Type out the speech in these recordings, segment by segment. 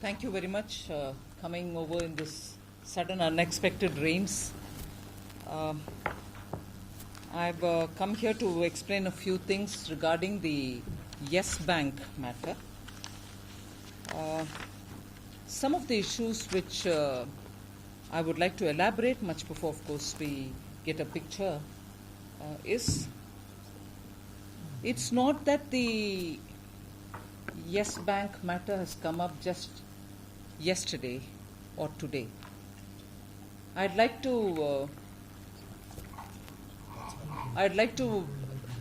Thank you very much coming over in this sudden unexpected rains. I've come here to explain a few things regarding the Yes Bank matter. Some of the issues which I would like to elaborate much before, of course, we get a picture is it's not that the Yes Bank matter has come up just yesterday or today. I'd like to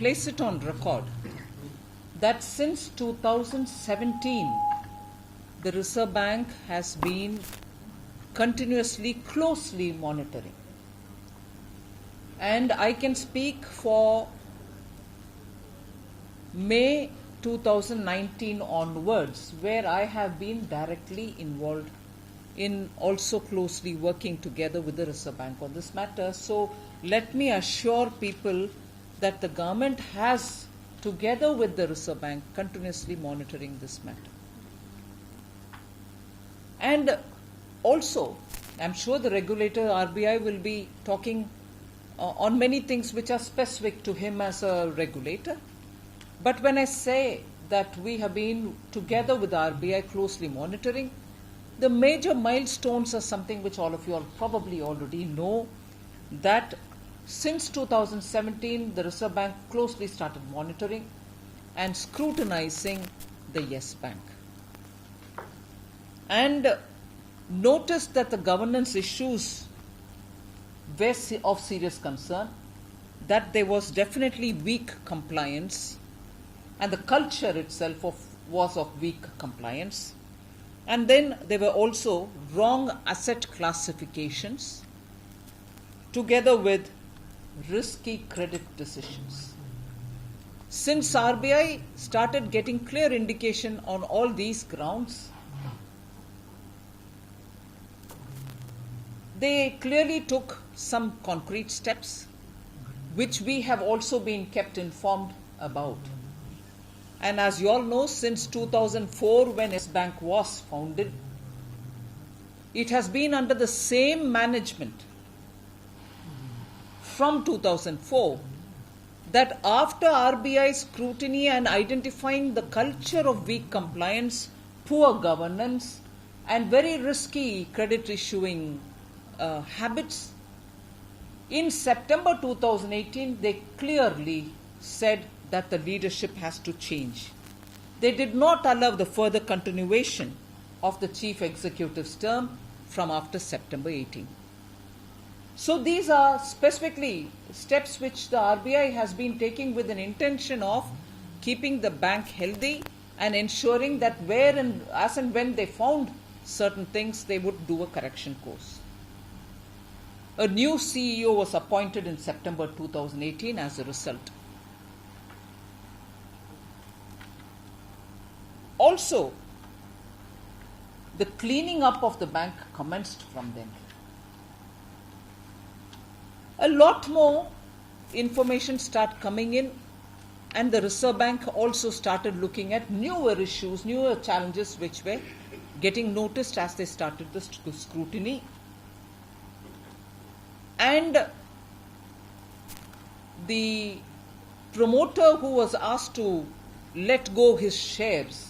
place it on record that since 2017, the Reserve Bank has been continuously, closely monitoring. And I can speak for May 2019 onwards, where I have been directly involved in also closely working together with the Reserve Bank on this matter. So let me assure people that the government has, together with the Reserve Bank, continuously monitoring this matter. And also, I'm sure the regulator, RBI, will be talking on many things which are specific to him as a regulator. But when I say that we have been together with the RBI closely monitoring, the major milestones are something which all of you all probably already know, that since 2017, the Reserve Bank closely started monitoring and scrutinizing the Yes Bank. And noticed that the governance issues were of serious concern, that there was definitely weak compliance, and the culture itself was of weak compliance. And then there were also wrong asset classifications together with risky credit decisions. Since RBI started getting clear indication on all these grounds, they clearly took some concrete steps, which we have also been kept informed about. And as you all know, since 2004, when Yes Bank was founded, it has been under the same management from 2004, that after RBI scrutiny and identifying the culture of weak compliance, poor governance, and very risky credit issuing habits, in September 2018, they clearly said that the leadership has to change. They did not allow the further continuation of the chief executive's term from after September 18. So these are specifically steps which the RBI has been taking with an intention of keeping the bank healthy and ensuring that where and as and when they found certain things, they would do a correction course. A new CEO was appointed in September 2018 as a result. Also, the cleaning up of the bank commenced from then. A lot more information started coming in, and the Reserve Bank also started looking at newer issues, newer challenges which were getting noticed as they started the scrutiny. And the promoter who was asked to let go his shares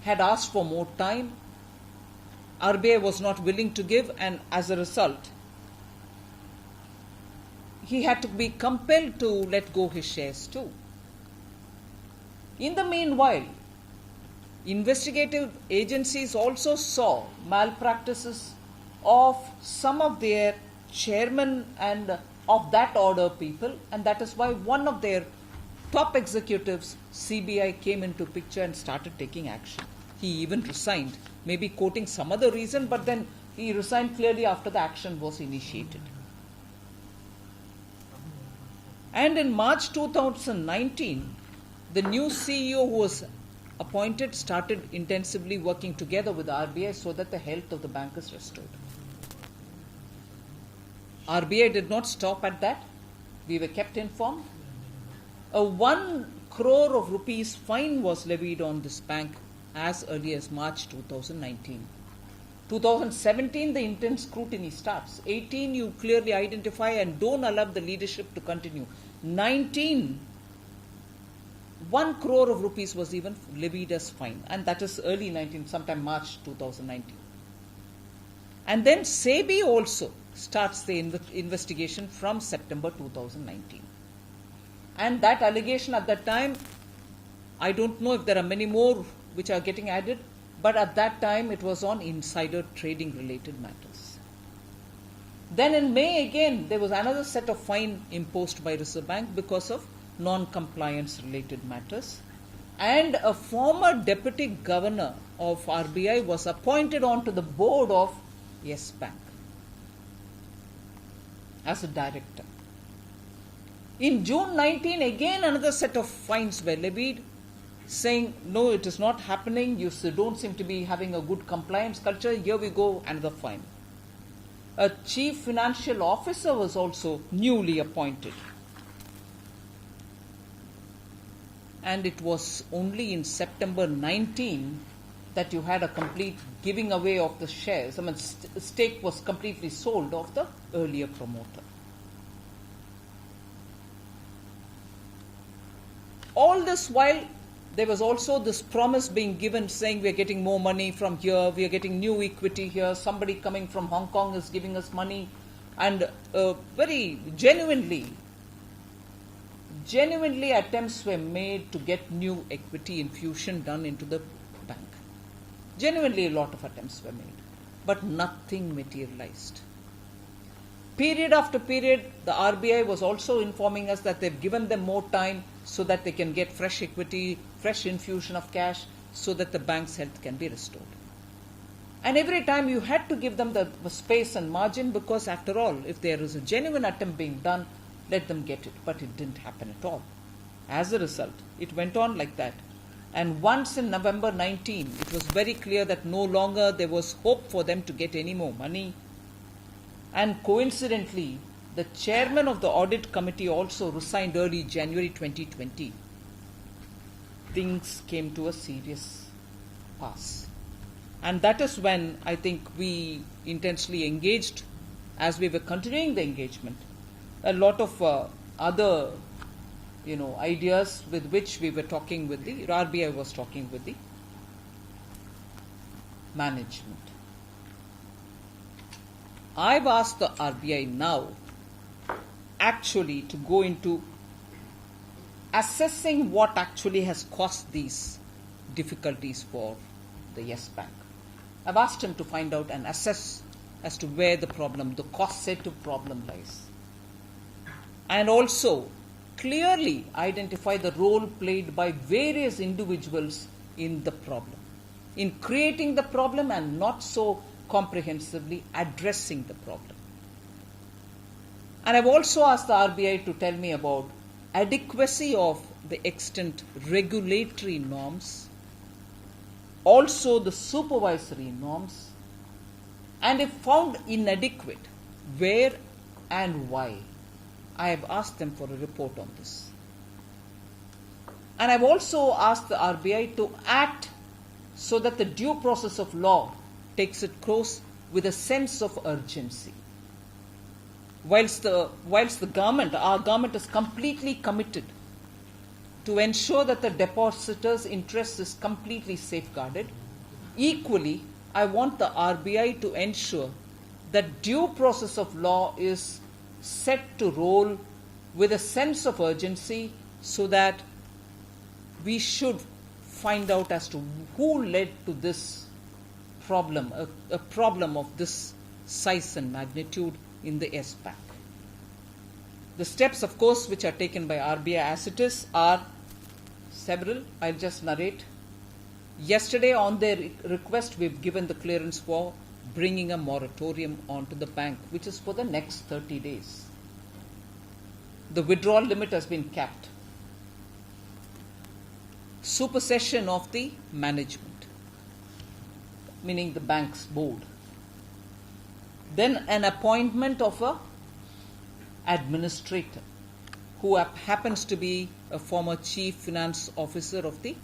had asked for more time. RBI was not willing to give, and as a result, he had to be compelled to let go his shares too. In the meanwhile, investigative agencies also saw malpractices of some of their chairmen and of that order people, and that is why one of their top executives, CBI, came into picture and started taking action. He even resigned, maybe quoting some other reason, but then he resigned clearly after the action was initiated. And in March 2019, the new CEO who was appointed started intensively working together with the RBI so that the health of the bank is restored. RBI did not stop at that. We were kept informed. A 1 crore of rupees fine was levied on this bank as early as March 2019. 2017, the intense scrutiny starts. 18, you clearly identify and don't allow the leadership to continue. 19, 1 crore of rupees was even levied as fine, and that is early 19, sometime March 2019. And then SEBI also starts the investigation from September 2019. And that allegation at that time, I don't know if there are many more which are getting added, but at that time it was on insider trading related matters. Then in May again, there was another set of fine imposed by Reserve Bank because of non-compliance related matters. And a former deputy governor of RBI was appointed onto the board of Yes Bank as a director. In June 19, again another set of fines were levied, saying, no, it is not happening, you don't seem to be having a good compliance culture, here we go, another fine. A chief financial officer was also newly appointed. And it was only in September 19 that you had a complete giving away of the shares. I mean, stake was completely sold of the earlier promoter. All this while, there was also this promise being given saying we are getting more money from here, we are getting new equity here, somebody coming from Hong Kong is giving us money, and very genuinely attempts were made to get new equity infusion done into the bank. Genuinely a lot of attempts were made, but nothing materialized. Period after period, the RBI was also informing us that they've given them more time so that they can get fresh equity, fresh infusion of cash, so that the bank's health can be restored. And every time you had to give them the space and margin, because after all, if there is a genuine attempt being done, let them get it. But it didn't happen at all. As a result, it went on like that. And once in November 19, it was very clear that no longer there was hope for them to get any more money. And coincidentally, the chairman of the audit committee also resigned early January 2020. Things came to a serious pass. And that is when I think we intensely engaged, as we were continuing the engagement, a lot of other ideas with which we were talking with the RBI was talking with the management. I've asked the RBI now actually to go into assessing what actually has caused these difficulties for the Yes Bank. I've asked him to find out and assess as to where the causative problem lies. And also clearly identify the role played by various individuals in the problem, in creating the problem and not so comprehensively addressing the problem. And I've also asked the RBI to tell me about adequacy of the extant regulatory norms, also the supervisory norms, and if found inadequate, where and why. I have asked them for a report on this. And I've also asked the RBI to act so that the due process of law takes its course with a sense of urgency. Whilst the government, our government is completely committed to ensure that the depositor's interest is completely safeguarded, equally, I want the RBI to ensure that due process of law is set to roll with a sense of urgency so that we should find out as to who led to this problem, a problem of this size and magnitude in the Yes Bank. The steps, of course, which are taken by RBI as it is are several. I'll just narrate. Yesterday, on their request, we've given the clearance for bringing a moratorium onto the bank, which is for the next 30 days. The withdrawal limit has been capped. Supersession of the management, meaning the bank's board. Then an appointment of a administrator who happens to be a former chief finance officer of the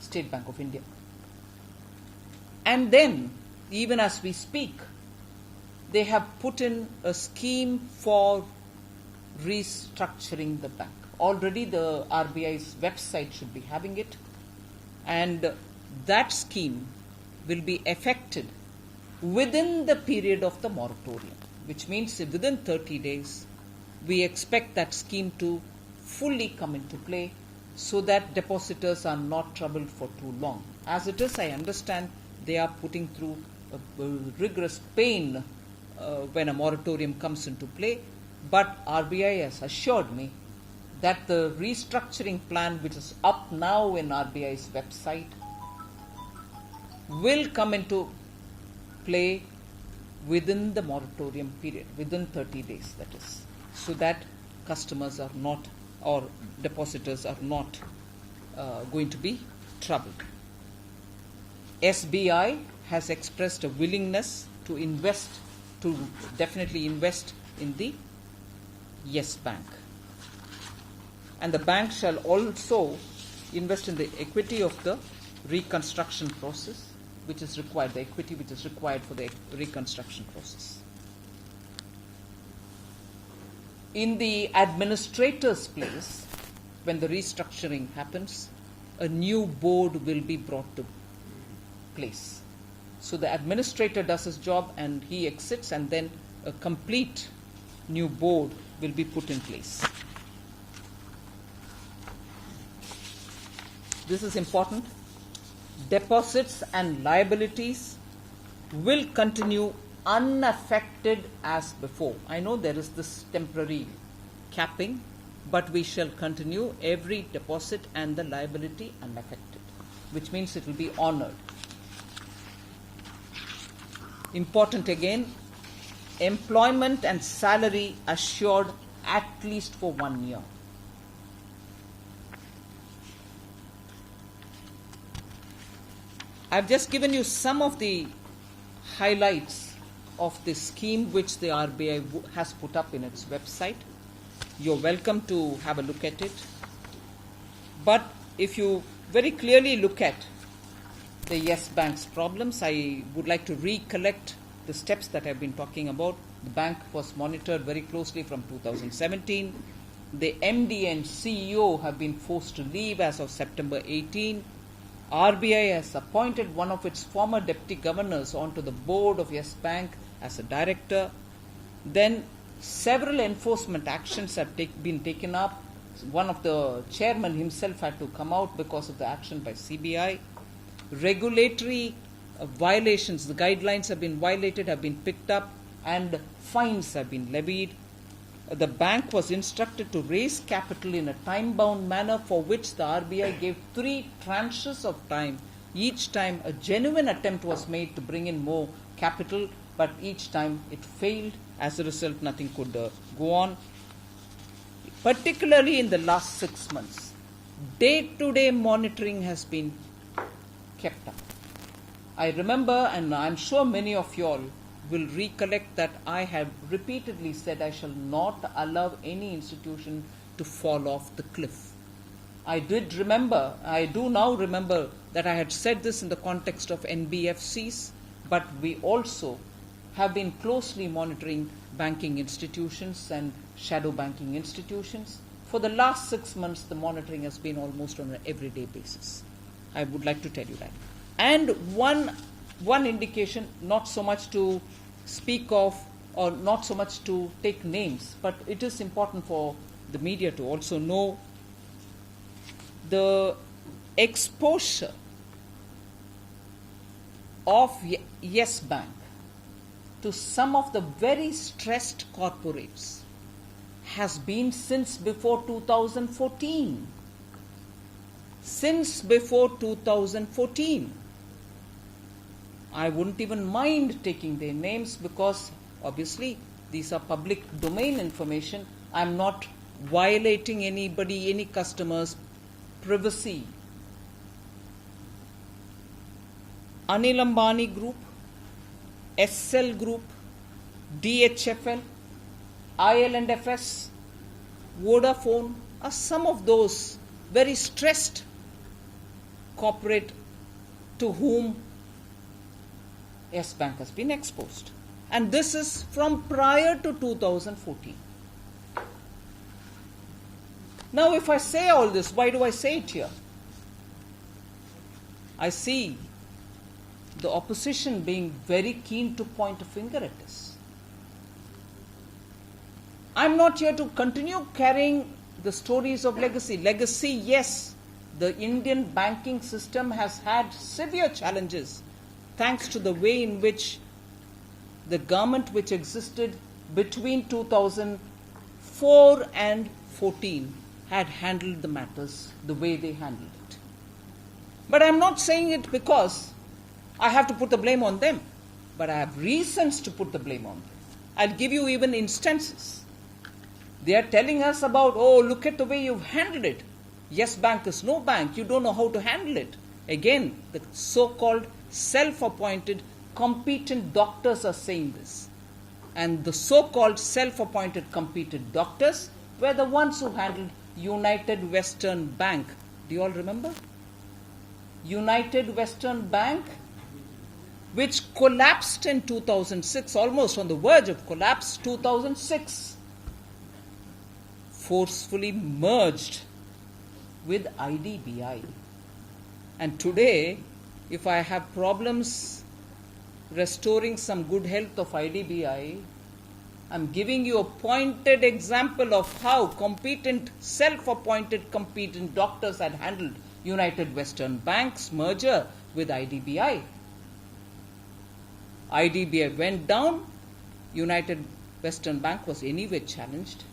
State Bank of India. And then, even as we speak, they have put in a scheme for restructuring the bank. Already the RBI's website should be having it, and that scheme will be effected within the period of the moratorium, which means within 30 days, we expect that scheme to fully come into play so that depositors are not troubled for too long. As it is, I understand they are putting through a rigorous pain when a moratorium comes into play, but RBI has assured me that the restructuring plan, which is up now in RBI's website, will come into play within the moratorium period, within 30 days, that is, so that customers are not, or depositors are not going to be troubled. SBI has expressed a willingness to invest, to definitely invest in the Yes Bank. And the bank shall also invest in the equity of the reconstruction process, which is required, the equity which is required for the reconstruction process. In the administrator's place, when the restructuring happens, a new board will be brought to place. So the administrator does his job and he exits, and then a complete new board will be put in place. This is important. Deposits and liabilities will continue unaffected as before. I know there is this temporary capping, but we shall continue every deposit and the liability unaffected, which means it will be honored. Important again, employment and salary assured at least for 1 year. I've just given you some of the highlights of this scheme which the RBI has put up in its website. You're welcome to have a look at it. But if you very clearly look at the Yes Bank's problems, I would like to recollect the steps that I've been talking about. The bank was monitored very closely from 2017. The MD and CEO have been forced to leave as of September 18. RBI has appointed one of its former deputy governors onto the board of Yes Bank as a director. Then several enforcement actions have been taken up. One of the chairman himself had to come out because of the action by CBI. Regulatory violations, the guidelines have been violated, have been picked up, and fines have been levied. The bank was instructed to raise capital in a time-bound manner, for which the RBI gave 3 tranches of time. Each time a genuine attempt was made to bring in more capital, but each time it failed. As a result, nothing could go on. Particularly in the last 6 months, day-to-day monitoring has been kept up. I remember, and I'm sure many of you all will recollect, that I have repeatedly said I shall not allow any institution to fall off the cliff. I do now remember that I had said this in the context of NBFCs, but we also have been closely monitoring banking institutions and shadow banking institutions. For the last 6 months, the monitoring has been almost on an everyday basis. I would like to tell you that. And one indication, not so much to speak of or not so much to take names, but it is important for the media to also know the exposure of Yes Bank to some of the very stressed corporates has been since before 2014. Since before 2014. I wouldn't even mind taking their names because obviously these are public domain information. I'm not violating anybody, any customer's privacy. Anil Ambani Group, SL Group, DHFL, IL&FS, Vodafone are some of those very stressed corporate to whom Yes Bank has been exposed. And this is from prior to 2014. Now, if I say all this, why do I say it here? I see the opposition being very keen to point a finger at us. I'm not here to continue carrying the stories of legacy. Legacy, yes, the Indian banking system has had severe challenges thanks to the way in which the government which existed between 2004 and 14 had handled the matters the way they handled it. But I'm not saying it because I have to put the blame on them, but I have reasons to put the blame on them. I'll give you even instances. They are telling us about, oh, look at the way you've handled it. Yes Bank is no bank. You don't know how to handle it. Again, the so-called self-appointed competent doctors are saying this. And the so-called self-appointed competent doctors were the ones who handled United Western Bank. Do you all remember? United Western Bank, which collapsed in 2006, almost on the verge of collapse, 2006, forcefully merged with IDBI. And today, if I have problems restoring some good health of IDBI, I'm giving you a pointed example of how competent, self-appointed competent doctors had handled United Western Bank's merger with IDBI. IDBI went down, United Western Bank was anyway challenged,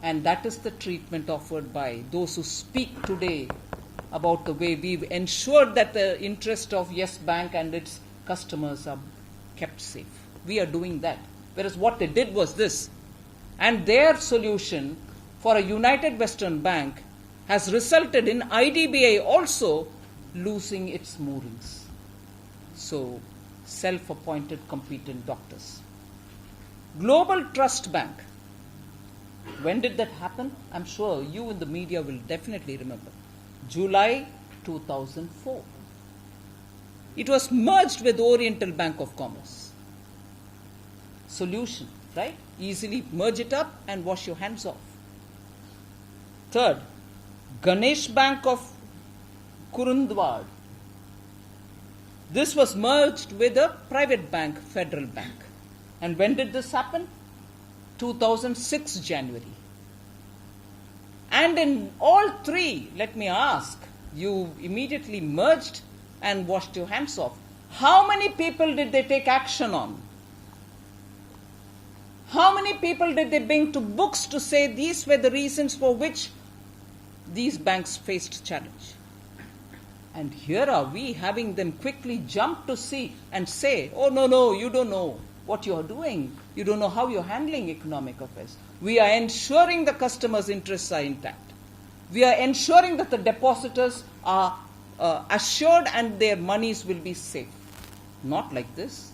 and that is the treatment offered by those who speak today about the way we've ensured that the interest of Yes Bank and its customers are kept safe. We are doing that. Whereas what they did was this. And their solution for a United Western Bank has resulted in IDBI also losing its moorings. So, self-appointed competent doctors. Global Trust Bank. When did that happen? I'm sure you in the media will definitely remember. July 2004. It was merged with Oriental Bank of Commerce. Solution, right? Easily merge it up and wash your hands off. Third, Ganesh Bank of Kurundwad. This was merged with a private bank, Federal Bank. And when did this happen? 2006 January. And in all three, let me ask, you immediately merged and washed your hands off. How many people did they take action on? How many people did they bring to books to say these were the reasons for which these banks faced challenge? And here are we having them quickly jump to see and say, oh, no, you don't know what you're doing. You don't know how you're handling economic affairs. We are ensuring the customers' interests are intact. We are ensuring that the depositors are assured and their monies will be safe. Not like this.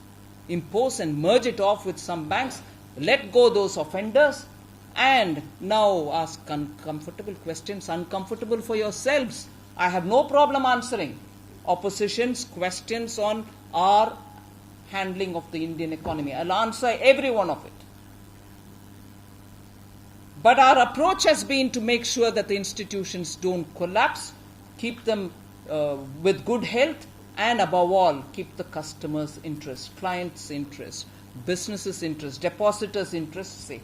Impose and merge it off with some banks, let go those offenders, and now ask uncomfortable questions, uncomfortable for yourselves. I have no problem answering opposition's questions on our handling of the Indian economy. I'll answer every one of it. But our approach has been to make sure that the institutions don't collapse, keep them with good health, and above all, keep the customer's interest, client's interest, business's interest, depositors' interest safe.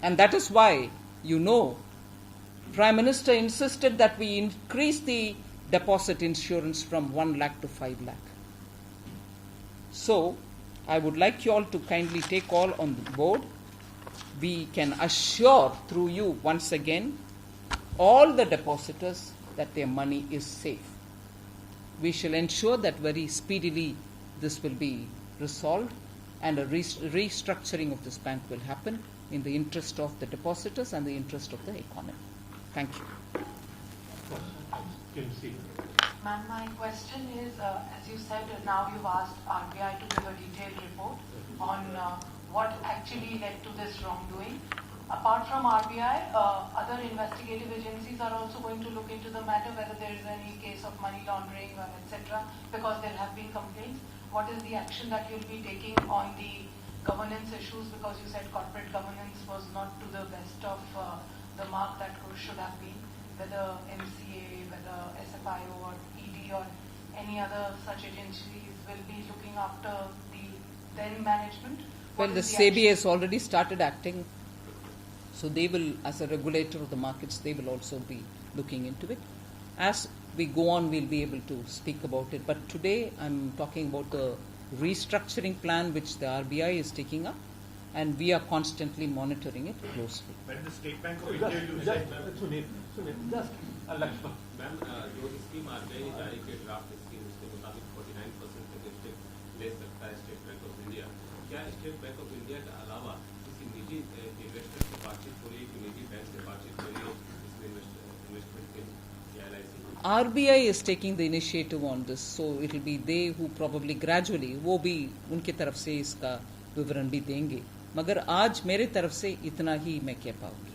And that is why, Prime Minister insisted that we increase the deposit insurance from 1 lakh to 5 lakh. So, I would like you all to kindly take all on the board. We can assure through you once again all the depositors that their money is safe. We shall ensure that very speedily this will be resolved and a restructuring of this bank will happen in the interest of the depositors and the interest of the economy. Thank you. Ma'am, my question is, as you said, now you've asked RBI to give a detailed report on what actually led to this wrongdoing. Apart from RBI, other investigative agencies are also going to look into the matter, whether there is any case of money laundering, etc., because there have been complaints. what is the action that you'll be taking on the governance issues, because you said corporate governance was not to the best of the mark that should have been, whether MCA, whether SFIO or ED or any other such agencies will be looking after the then management? Well, the SEBI has already started acting, so they will, as a regulator of the markets, they will also be looking into it. As we go on, we'll be able to speak about it. But today, I'm talking about the restructuring plan which the RBI is taking up, and we are constantly monitoring it closely. When the State Bank of India you said, Sunil, just Lakshman. Ma'am जो scheme RBI ने जारी की draft scheme उसके मुताबिक 49% तक state ले सकता है स्टेट बैंक ऑफ इंडिया। क्या स्टेट बैंक ऑफ इंडिया के अलावा किसी निजी इन्वेस्टर से बातचीत हो रही है, कि निजी बैंक से बातचीत हो रही है इसमें इन्वेस्टमेंट के या LIC? RBI is taking the initiative on this, so it will be they who probably gradually, वो भी उनके तरफ से इसका विवरण भी देंगे, मगर आज मेरे तरफ से इतना ही मैं कह पाऊंगी।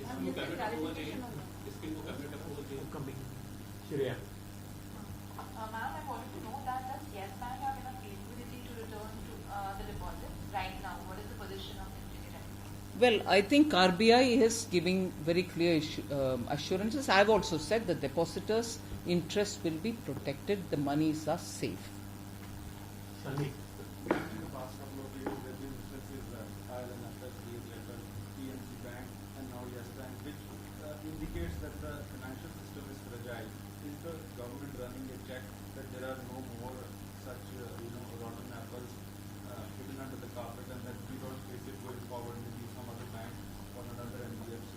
Shreya. Ma'am, I wanted to know that does Yes Bank have enough liquidity to return to the deposits right now? What is the position of entity right now? Well, I think RBI is giving very clear assurances. I've also said the depositors' interests will be protected, the monies are safe. Sunny. In the past couple of years, there have been instances that Ireland after letter, PNC Bank, and now Yes Bank, which indicates that the financial system is fragile. Is the government running a check that there are no more such, rotten apples hidden under the carpet, and that we don't face it going forward, maybe some other bank or another NBFC?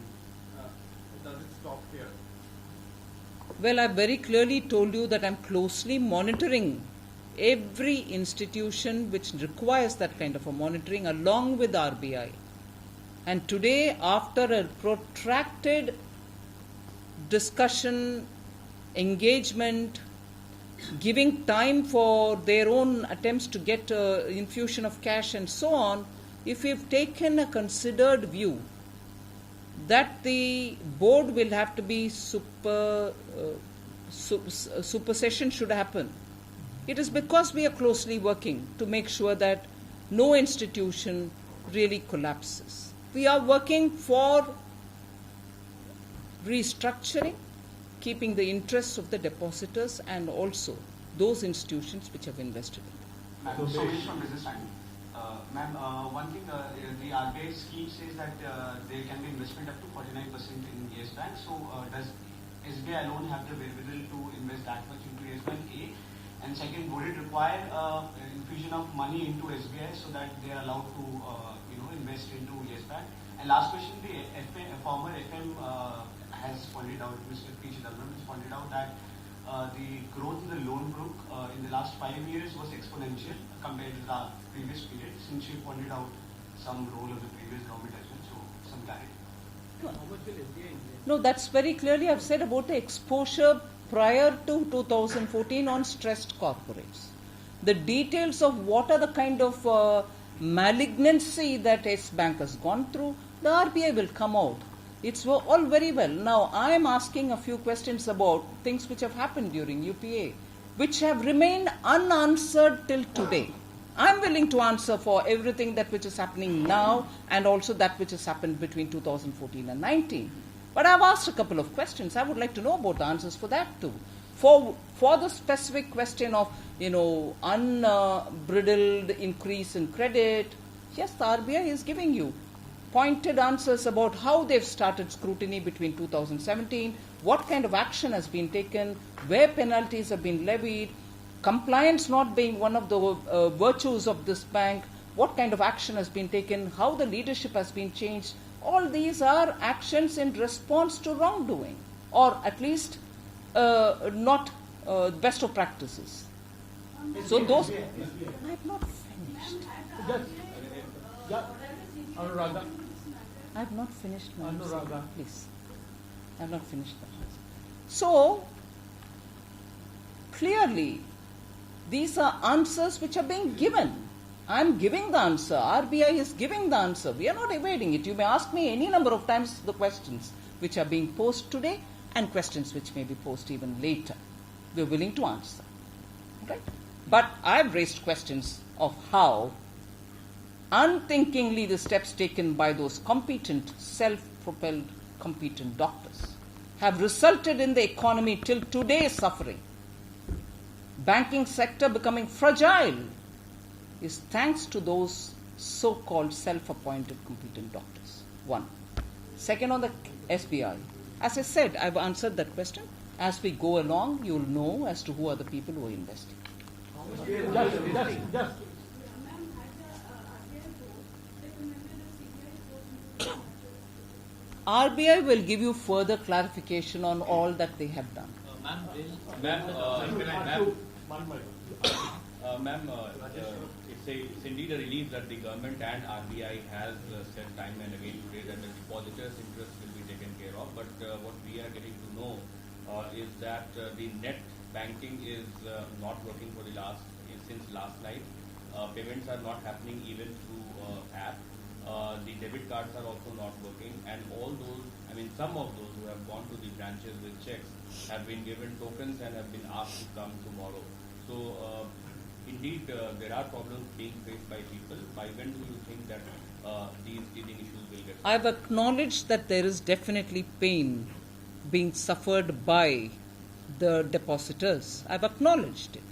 Does it stop here? Well, I've very clearly told you that I'm closely monitoring every institution which requires that kind of a monitoring along with RBI. And today, after a protracted discussion, engagement, giving time for their own attempts to get infusion of cash and so on, if we've taken a considered view that the board will have to be supersession should happen, it is because we are closely working to make sure that no institution really collapses. We are working for restructuring, keeping the interests of the depositors and also those institutions which have invested in them. Ma'am, Somesh from Business Time. Ma'am, one thing, the RBI scheme says that there can be investment up to 49% in Yes Bank. So does SBI alone have the wherewithal to invest that much into Yes Bank, A? And second, would it require infusion of money into SBI so that they are allowed to invest into Yes Bank? And last question, the former FM has pointed out, Mr. P. Chidambaram has pointed out that the growth in the loan book in the last 5 years was exponential compared to the previous period, since you pointed out some role of the previous government as well. So some clarity. No, that's very clearly I've said about the exposure prior to 2014 on stressed corporates. The details of what are the kind of malignancy that Yes Bank has gone through, the RBI will come out. It's all very well. Now, I am asking a few questions about things which have happened during UPA, which have remained unanswered till today. I'm willing to answer for everything that which is happening now and also that which has happened between 2014 and 19. But I've asked a couple of questions. I would like to know about the answers for that too. For the specific question of, unbridled increase in credit, yes, the RBI is giving you pointed answers about how they've started scrutiny between 2017, what kind of action has been taken, where penalties have been levied, compliance not being one of the virtues of this bank, what kind of action has been taken, how the leadership has been changed. All these are actions in response to wrongdoing, or at least not best of practices. So those... I have not finished. Anuradha. I have not finished my answer. Anuradha. Please. I have not finished my answer. So, clearly, these are answers which are being given. I am giving the answer. RBI is giving the answer. We are not evading it. You may ask me any number of times the questions which are being posed today and questions which may be posed even later. We are willing to answer. Okay? But I have raised questions of how unthinkingly the steps taken by those competent, self-propelled, competent doctors have resulted in the economy till today suffering, banking sector becoming fragile, is thanks to those so-called self-appointed competent doctors. One. Second, on the SBI. As I said, I've answered that question. As we go along, you'll know as to who are the people who are investing. Just. RBI will give you further clarification on all that they have done. Ma'am, it's indeed a relief that the government and RBI has said time and again today that the depositors' interest will be taken care of. But what we are getting to know is that the net banking is not working since last night. Payments are not happening even through app. The debit cards are also not working, and some of those who have gone to the branches with checks have been given tokens and have been asked to come tomorrow. So, indeed, there are problems being faced by people. By when do you think that these teething issues will get solved? I've acknowledged that there is definitely pain being suffered by the depositors. I've acknowledged it.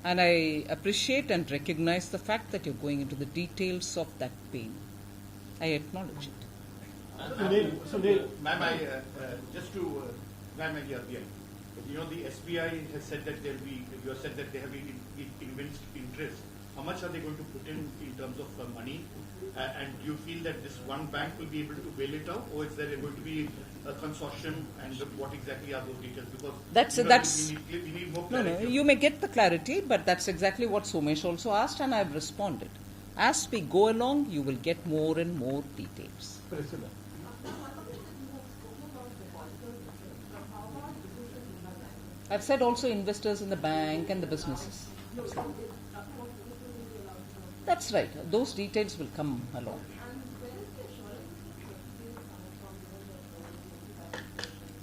And I appreciate and recognize the fact that you're going into the details of that pain. I acknowledge it. Sunil. Ma'am, just to ma'am and the RBI, the SBI has said that you have said that they have immense interest. How much are they going to put in terms of money? And do you feel that this one bank will be able to bail it out, or is there going to be a consortium, and what exactly are those details? Because we need more clarity. No, you may get the clarity, but that's exactly what Somesh also asked, and I've responded. As we go along, you will get more and more details. Priscilla. I've said also investors in the bank and the businesses. That's right. Those details will come along.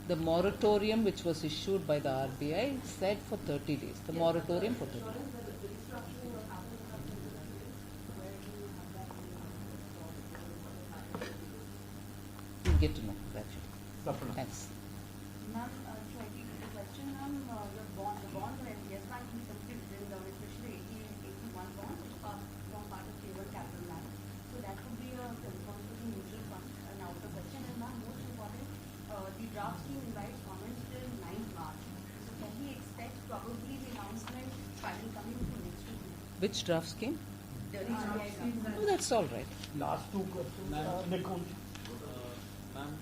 The moratorium which was issued by the RBI said for 30 days. The moratorium for 30 days. You'll get to know gradually. Thanks. Ma'am, slightly different question. Ma'am, the bond when Yes Bank recently written down, especially 81 bond, from part of Favored Capital Land. So that would be a confirmed to the mutual fund, an outer question. And ma'am, most important, the draft scheme invites comments till 9th March. So can we expect probably the announcement finally coming to next week? Which draft scheme? The RBI draft. Oh, that's all right. Last two questions. Nikul. Ma'am,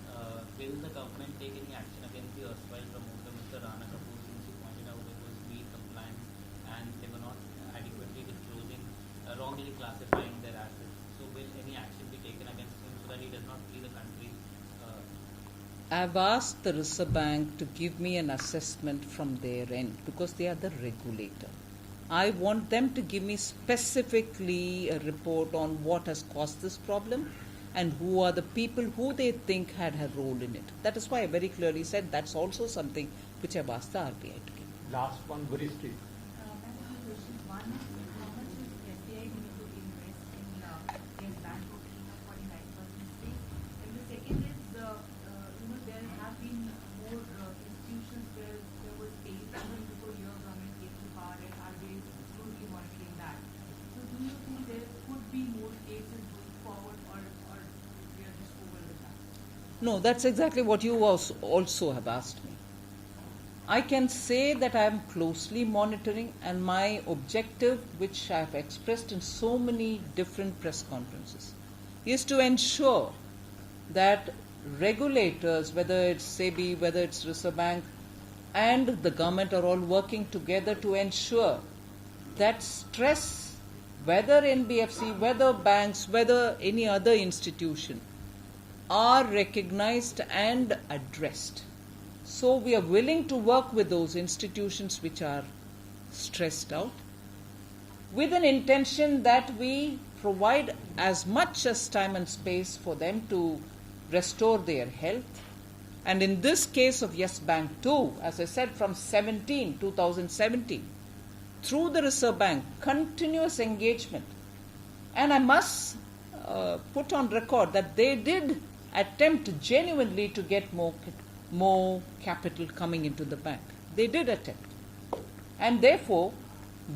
will the government take any action against the erstwhile promoter, Mr. Rana Kapoor, since he pointed out there was weak compliance and they were not adequately disclosing, wrongly classifying their assets? So will any action be taken against him so that he does not flee the country? I've asked the Reserve Bank to give me an assessment from their end because they are the regulator. I want them to give me specifically a report on what has caused this problem and who are the people who they think had a role in it. That is why I very clearly said that's also something which I've asked the RBI to give. Last one, very straight. One is how much is RBI going to invest in Yes Bank opening a 49% stake? And the second is, there have been more institutions where there was paid even before your government came to power and RBI is closely monitoring that. So do you think there could be more cases going forward or we are just over with that? No, that's exactly what you also have asked me. I can say that I am closely monitoring, and my objective, which I have expressed in so many different press conferences, is to ensure that regulators, whether it's SEBI, whether it's Reserve Bank, and the government are all working together to ensure that stress, whether NBFC, whether banks, whether any other institution, are recognized and addressed. So we are willing to work with those institutions which are stressed out with an intention that we provide as much as time and space for them to restore their health. And in this case of Yes Bank too, as I said, from 2017, through the Reserve Bank, continuous engagement. And I must put on record that they did attempt genuinely to get more capital coming into the bank. They did attempt. And therefore,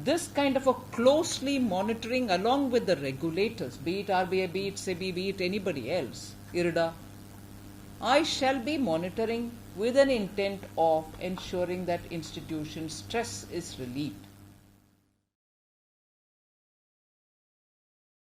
this kind of a closely monitoring along with the regulators, be it RBI, be it SEBI, be it anybody else, IRDA, I shall be monitoring with an intent of ensuring that institution stress is relieved.